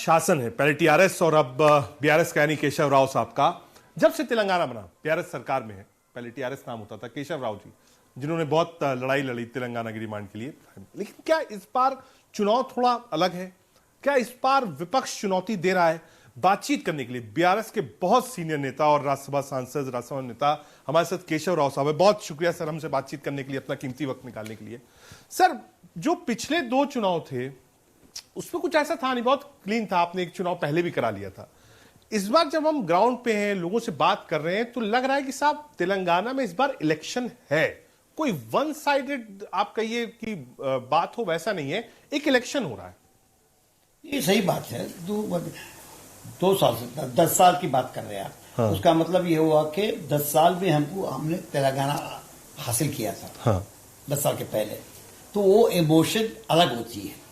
शासन है, पहले टीआरएस और अब बीआरएस का यानी केशव राव साहब का। जब से तेलंगाना बना, बीआरएस सरकार में है, पहले टीआरएस नाम होता था, केशव राव जी जिन्होंने बहुत लड़ाई लड़ी तेलंगाना की डिमांड के लिए। लेकिन क्या इस बार चुनाव थोड़ा अलग है? क्या इस बार विपक्ष चुनौती दे रहा है बातचीत करने के लिए? बीआरएस के बहुत सीनियर नेता और राज्यसभा सांसद, राज्यसभा नेता हमारे साथ केशव राव साहब है। बहुत शुक्रिया सर हमसे बातचीत करने के लिए, अपना कीमती वक्त निकालने के लिए। सर, जो पिछले दो चुनाव थे उसमें कुछ ऐसा था नहीं, बहुत क्लीन था, आपने एक चुनाव पहले भी करा लिया था। इस बार जब हम ग्राउंड पे हैं, लोगों से बात कर रहे हैं, तो लग रहा है कि साहब तेलंगाना में इस बार इलेक्शन है। कोई वन साइडेड आप कहिए कि बात हो, वैसा नहीं है, एक इलेक्शन हो रहा है। ये सही बात है। 2 साल से 10 साल की बात कर रहे हैं आप। हाँ। उसका मतलब ये हुआ कि 10 साल में हमने तेलंगाना हासिल किया था। हाँ। 10 साल के पहले तो वो इमोशन अलग होती है।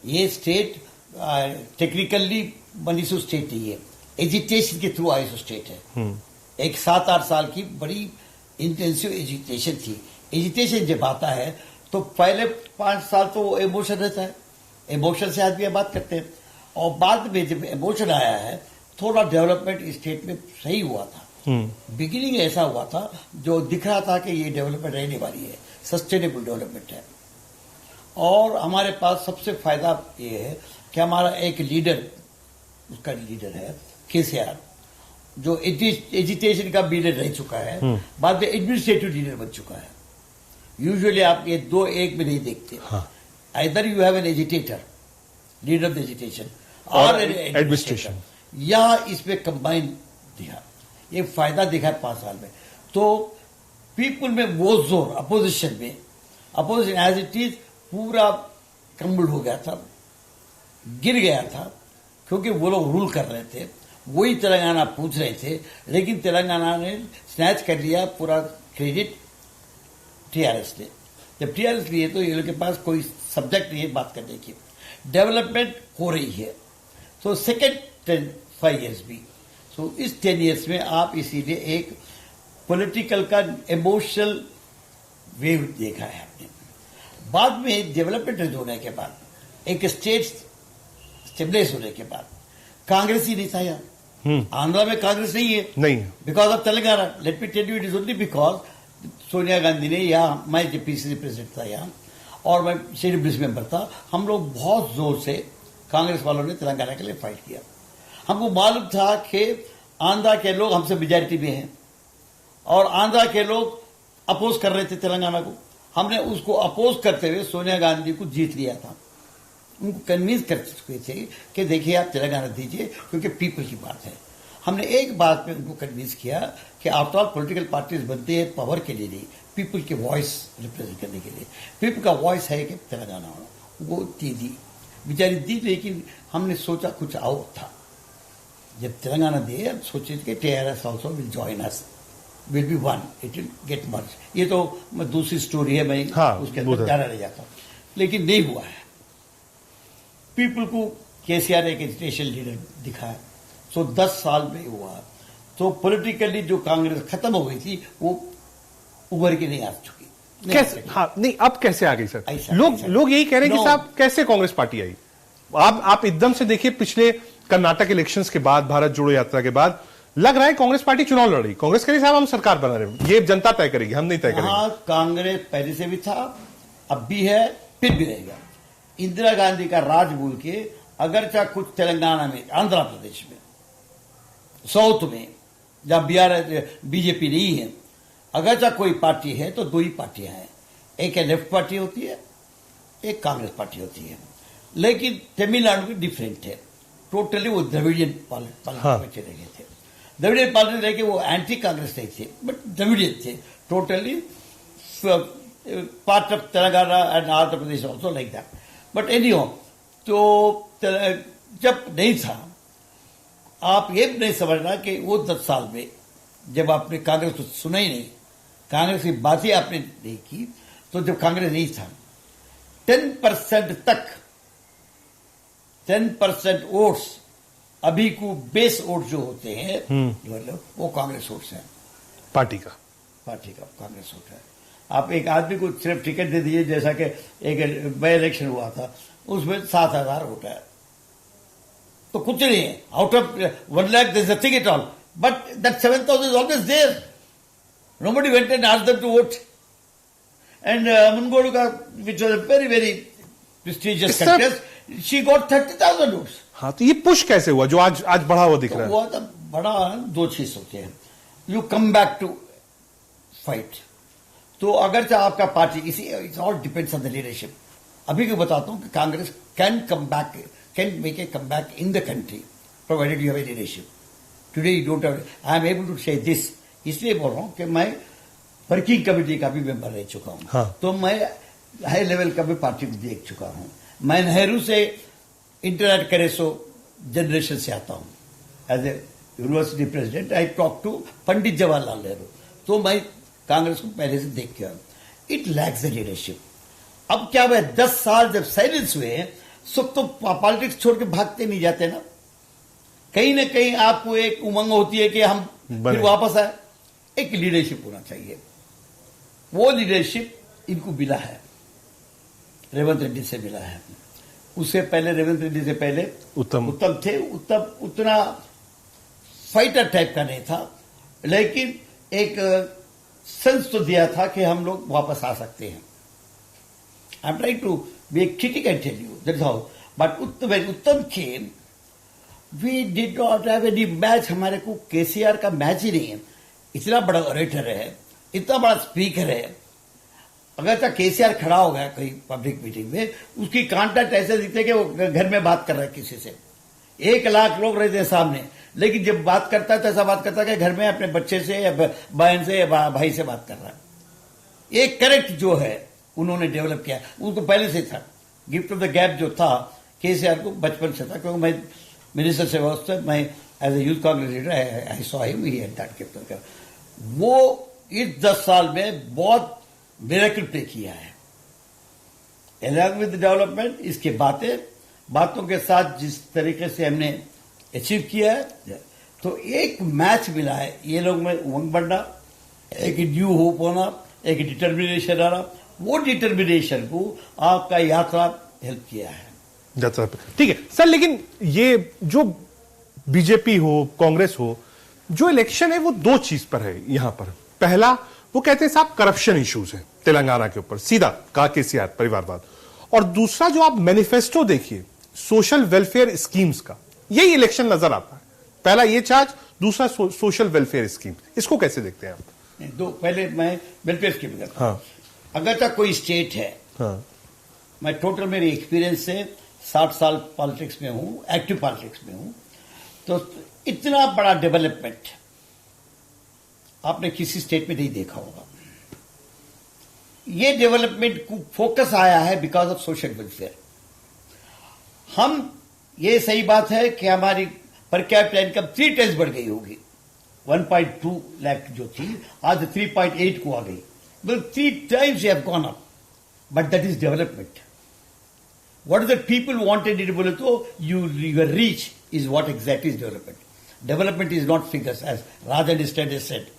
ये स्टेट टेक्निकली बनी सो स्टेट नहीं है, एजिटेशन के थ्रू आई सो स्टेट है। एक 7-8 साल की बड़ी इंटेंसिव एजिटेशन थी। एजिटेशन जब आता है तो पहले 5 साल तो इमोशन रहता है, इमोशन से आदमी बात करते हैं, और बाद में जब इमोशन आया है थोड़ा डेवलपमेंट स्टेट में सही हुआ था। बिगिनिंग ऐसा हुआ था जो दिख रहा था कि ये डेवलपमेंट रहने वाली है, सस्टेनेबल डेवलपमेंट है। और हमारे पास सबसे फायदा ये है कि हमारा एक लीडर, उसका लीडर है केसीआर, जो एजिटेशन का लीडर रह चुका है, बाद में एडमिनिस्ट्रेटिव लीडर बन चुका है। यूजुअली आप ये 2 एक में नहीं देखते। Either you have an agitator, leader of the agitation, और एडमिनिस्ट्रेशन। यह इसमें कंबाइन दिखा, ये फायदा दिखा है 5 साल में। तो पीपुल में वो जोर अपोजिशन में, अपोजिशन एज इट इज पूरा क्रम्बल हो गया था, गिर गया था, क्योंकि वो लोग रूल कर रहे थे, वही तेलंगाना पूछ रहे थे, लेकिन तेलंगाना ने स्नैच कर लिया पूरा क्रेडिट टीआरएस ने। जब टीआरएस लिए तो ये लोग के पास कोई सब्जेक्ट नहीं है बात करने की। डेवलपमेंट हो रही है, तो सेकेंड 5 ईयर्स भी, तो इस 10 ईयर्स में आप इसीलिए एक पॉलिटिकल का इमोशनल वेव देखा है आपने। बाद में डेवलपमेंट होने के बाद, एक स्टेट स्टेबलाइज होने के बाद, कांग्रेस ही नहीं था यहाँ। आंध्रा में कांग्रेस नहीं है, नहीं, because of Telangana. Let me tell you, it is only because Sonia Gandhi ने, यहाँ मैं जो पीसीसी प्रेसिडेंट था यहाँ, और मैं स्टेट ब्लिस मेंबर था, हम लोग बहुत जोर से कांग्रेस वालों ने तेलंगाना के लिए फाइट किया। हमको मालूम था कि आंध्रा के लोग हमसे मेजॉरिटी में हैं, और आंध्रा के लोग अपोज कर रहे थे तेलंगाना को। हमने उसको अपोज करते हुए सोनिया गांधी को जीत लिया था, उनको कन्विंस कर चुके थे कि देखिए आप तेलंगाना दीजिए, क्योंकि पीपल की बात है। हमने एक बात में उनको कन्विंस किया कि आफ्टर ऑल पॉलिटिकल पार्टीज बनते हैं पावर के लिए नहीं, पीपल के वॉइस रिप्रेजेंट करने के लिए। पीपल का वॉइस है कि तेलंगाना हो, वो दी बेचारी दी, लेकिन हमने सोचा कुछ और था। जब तेलंगाना दिए, हम सोचे कि TRS also will join us, will be one, it will get merge. ये तो दूसरी स्टोरी है, मैं उसके अंदर जाना नहीं जाता, लेकिन नहीं हुआ है। पीपल को केसीआर एक एजिटेशन लीडर दिखा है, सो 10 साल में हुआ। तो पॉलिटिकली जो कांग्रेस खत्म हो गई थी, वो उभर के नहीं आ चुकी। कैसे? हाँ, नहीं, अब कैसे आ गई सर? लोग यही कह रहे हैं कि साहब कैसे कांग्रेस पार्टी आई? आप एकदम से देखिए, पिछले कर्नाटक इलेक्शंस के बाद, भारत जोड़ो यात्रा के बाद लग रहा है कांग्रेस पार्टी चुनाव लड़ रही। कांग्रेस कह रही साहब हम सरकार बना रहे हैं, ये जनता तय करेगी, हम नहीं तय करेंगे। कांग्रेस पहले से भी था, अब भी है, फिर भी रहेगा। इंदिरा गांधी का राज बोल के, अगर चाहे कुछ तेलंगाना में, आंध्र प्रदेश में, साउथ में, जहां बीजेपी नहीं है, अगर चाहे कोई पार्टी है तो 2 ही पार्टियां हैं, एक लेफ्ट पार्टी होती है, एक कांग्रेस पार्टी होती है। लेकिन तमिलनाडु में डिफरेंट है, टोटली वो द्रविडियन पॉलिटिक्स में चले गए थे। द्रविडियन पॉलिटिक्स रह के वो एंटी कांग्रेस नहीं थे, बट द्रविडियन थे, totally part of Telangana and Andhra Pradesh also like that. But anyhow, तो जब नहीं था, आप ये नहीं समझना कि वो 10 साल में जब आपने कांग्रेस को सुना ही नहीं, कांग्रेस की बातें आपने नहीं की, तो जब कांग्रेस नहीं था 10% तक, 10% वोट्स अभी को बेस वोट जो होते हैं, वो कांग्रेस वोट्स हैं, पार्टी का कांग्रेस वोट है। आप एक आदमी को सिर्फ टिकट दे दीजिए, जैसा कि एक बाई इलेक्शन हुआ था, उसमें 7,000 वोट है, तो कुछ नहीं है. Out of 1 lakh, there's nothing at all. But that 7,000 is always there. Nobody went and asked them to vote. And Mungoduka, which was a very, very prestigious contest, she got 30,000 votes. हाँ, तो ये push कैसे हुआ जो आज बढ़ा हुआ दिख रहा है? वो तो बड़ा दो चीज होते हैं. You come back to fight. तो अगर चाहे आपका party it's all depends on the leadership. अभी को बताता हूं कि Congress can come back, can make a come back in the country provided you have a leadership. Today you don't have. I am able to say this इसलिए बोल रहा हूं कि मैं वर्किंग कमेटी का भी मेंबर रह चुका हूं. हाँ. तो मैं हाई लेवल का भी पार्टी को देख चुका हूं. मैं नेहरू से इंटरैक्ट करे सो जनरेशन से आता हूं. As a university president I talk to Pandit Jawaharlal Nehru. तो मैं कांग्रेस को पहले से देख के आया. It lacks the leadership. अब क्या हुआ, 10 साल जब साइलेंस हुए सब तो पॉलिटिक्स छोड़ के भागते नहीं जाते ना. कहीं ना कहीं आपको एक उमंग होती है कि हम फिर वापस आए. एक लीडरशिप होना चाहिए. वो लीडरशिप इनको मिला है, रेवंत रेड्डी से मिला है. उससे पहले रेवंत रेड्डी से पहले उत्तम थे. उत्तम उतना फाइटर टाइप का नहीं था, लेकिन एक सेंस तो दिया था कि हम लोग वापस आ सकते हैं. I am trying to be critic and tell you that's how. But Uttam came, we did not have any match. हमारे को केसीआर का मैच ही नहीं है. इतना बड़ा ऑरेटर है, इतना बड़ा स्पीकर है. अगर तक केसीआर खड़ा हो गया कहीं पब्लिक मीटिंग में, उसकी कांटेक्ट ऐसे दिखते कि वो घर में बात कर रहा है किसी से. 1 लाख लोग रहते हैं सामने, लेकिन जब बात करता है तो ऐसा बात करता है कि घर में अपने बच्चे से या बहन से या भाई से बात कर रहा है. एक करेक्ट जो है उन्होंने डेवलप किया, उनको पहले से था. गिफ्ट ऑफ द गैप जो था केसीआर को बचपन से था, क्योंकि मैं मिनिस्टर से वक्त मैं as a youth Congress leader I saw him he had that gift. वो इस 10 साल में बहुत मिरेकल प्ले किया है. अलॉन्ग विद डेवलपमेंट इसके बातों के साथ जिस तरीके से हमने अचीव किया है, तो एक मैच मिला है. ये लोग में उमंग बढ़ना, एक न्यू होप होना, एक डिटर्मिनेशन आना. वो डिटर्मिनेशन को आपका यात्रा हेल्प किया है. ठीक है सर, लेकिन ये जो बीजेपी हो कांग्रेस हो, जो इलेक्शन है वो 2 चीज पर है. यहां पर पहला वो कहते हैं साहब करप्शन इश्यूज है तेलंगाना के ऊपर, सीधा कहा केसीआर परिवारवाद. और दूसरा जो आप मैनिफेस्टो देखिए सोशल वेलफेयर स्कीम्स का, यही इलेक्शन नजर आता है. पहला ये चार्ज, दूसरा सोशल वेलफेयर स्कीम. इसको कैसे देखते हैं आप? दो, पहले मैं वेलफेयर स्कीम करता हूं. अगर तक कोई स्टेट है, मैं टोटल मेरे एक्सपीरियंस से 60 साल पॉलिटिक्स में हूं, एक्टिव पॉलिटिक्स में हूं, तो इतना बड़ा डेवलपमेंट आपने किसी स्टेट में नहीं देखा होगा. ये डेवलपमेंट को फोकस आया है बिकॉज ऑफ सोशल वेलफेयर. हम, ये सही बात है कि हमारी पर कैपिटा इनकम 3 टाइम्स बढ़ गई होगी. 1.2 लाख जो थी आज 3.8 को आ गई. Well, 3 times you have gone up, but that is development. What is that people wanted it बोले तो your reach is what exactly is development. Development is not figures, as Rajan Estate has said.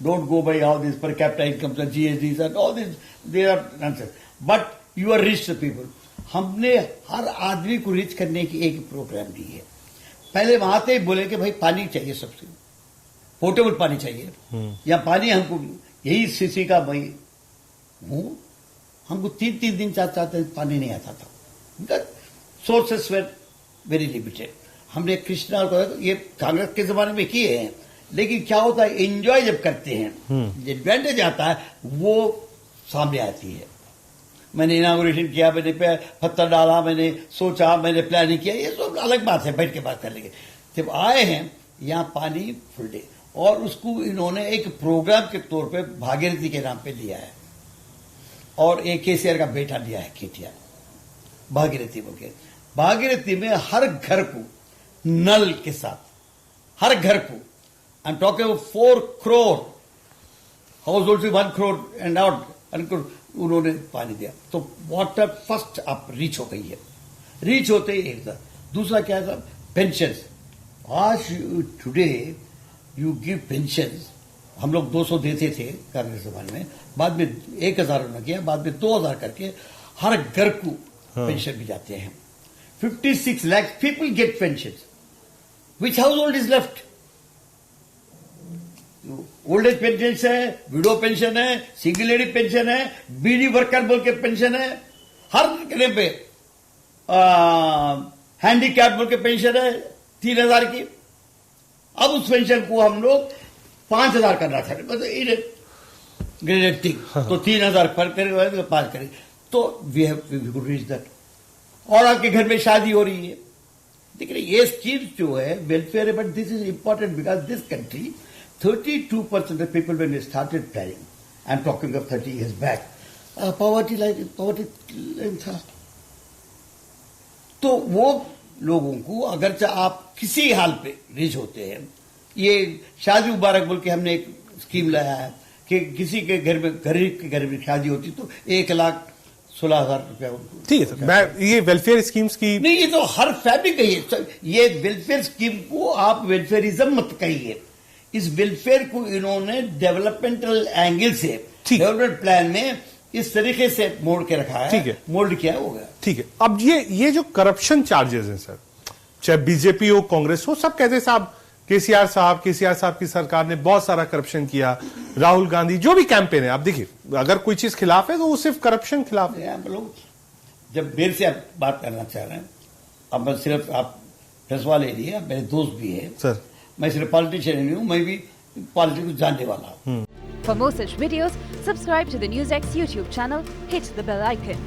Don't go by all these per capita incomes and GSDs and all these, they are nonsense. But you are reach the people. हमने हर आदमी को reach करने की एक programme दी है. पहले वहां से बोले कि भाई पानी चाहिए, सबसे पोर्टेबल पानी चाहिए, या पानी हमको यही सीसी का भाई हूं. हमको 3 दिन 4 दिन पानी नहीं आता था. Sources were very limited. हमने कृष्णा को ये कांग्रेस के जमाने में किए हैं, लेकिन क्या होता है एंजॉय जब करते हैं, जो एडवांटेज आता है वो सामने आती है. मैंने इनागुरेशन किया, मैंने पत्थर डाला, मैंने सोचा, मैंने प्लानिंग किया, ये सब अलग बात है, बैठ के बात कर लेंगे. जब आए हैं यहाँ पानी फुल डे, और उसको इन्होंने एक प्रोग्राम के तौर पे भागीरथी के नाम पे लिया है, और एक केसीआर का बेटा लिया है केटीआर भागीरथी बोल के. भागीरथी में हर घर को नल के साथ, हर घर को, I am talking about 4 crore house hold, 1 crore and out, उन्होंने पानी दिया. तो वाटर फर्स्ट आप रीच हो गई है. रीच होते ही एक था. दूसरा क्या था, पेंशन. आज टुडे यू गिव पेंशन. हम लोग 200 देते थे कांग्रेस जमाने में, बाद में 1000 उन्होंने किया, बाद में 2000 करके हर घर को पेंशन भी जाते हैं. 56 lakh people get pension. Which house hold is left? Old age pension है, विडो पेंशन है, सिंगल लेडी पेंशन है, बीडी वर्कर बोल के पेंशन है, हर जगह पे हैंडीकैप बोल के पेंशन है 3,000 की। अब उस पेंशन को हम लोग 5,000 करना चाहते, मतलब ग्रेडेड थिंग। तो 3,000 पर करेंगे तो 5 करेंगे, तो वी हैव रीच दैट। और आपके घर में शादी हो रही है, देखिए ये स्कीम्स जो है वेलफेयर है, but this is important because this country 32% of people when they started planning, I'm talking of 30 years back, poverty line था। तो वो लोगों को अगर आप किसी हाल पे रीच होते हैं, ये शादी मुबारक बोल के हमने एक स्कीम लाया है कि किसी के घर में गरीब के घर में शादी होती तो 1,16,000 रुपया उनको। ठीक है सर, मैं ये वेलफेयर स्कीम्स की नहीं, ये तो हर फैमिली का ये वेलफेयर स्कीम को आप वेलफेयरिज्म मत कहिए। इस वेलफेयर को इन्होंने डेवलपमेंटल एंगल से डेवलपमेंट प्लान में इस तरीके से मोड़ के रखा है, ठीक है, मोल्ड किया हो गया। ठीक है। अब ये जो करप्शन चार्जेस हैं सर, चाहे बीजेपी हो कांग्रेस हो, सब कहते हैं साहब केसीआर साहब की सरकार ने बहुत सारा करप्शन किया, राहुल गांधी जो भी कैंपेन है, आप देखिए अगर कोई चीज खिलाफ है तो वो सिर्फ करप्शन खिलाफ है। हम लोग जब देर से आप बात करना चाह रहे हैं, अब सिर्फ आप फैसला ले लिए, आप मेरे दोस्त भी है सर, मैं सिर्फ पॉलिटिशियन नहीं हूं, मैं भी पॉलिटिक्स जानने वाला हूं। For more such videos, subscribe to the NewsX YouTube channel, hit the bell icon.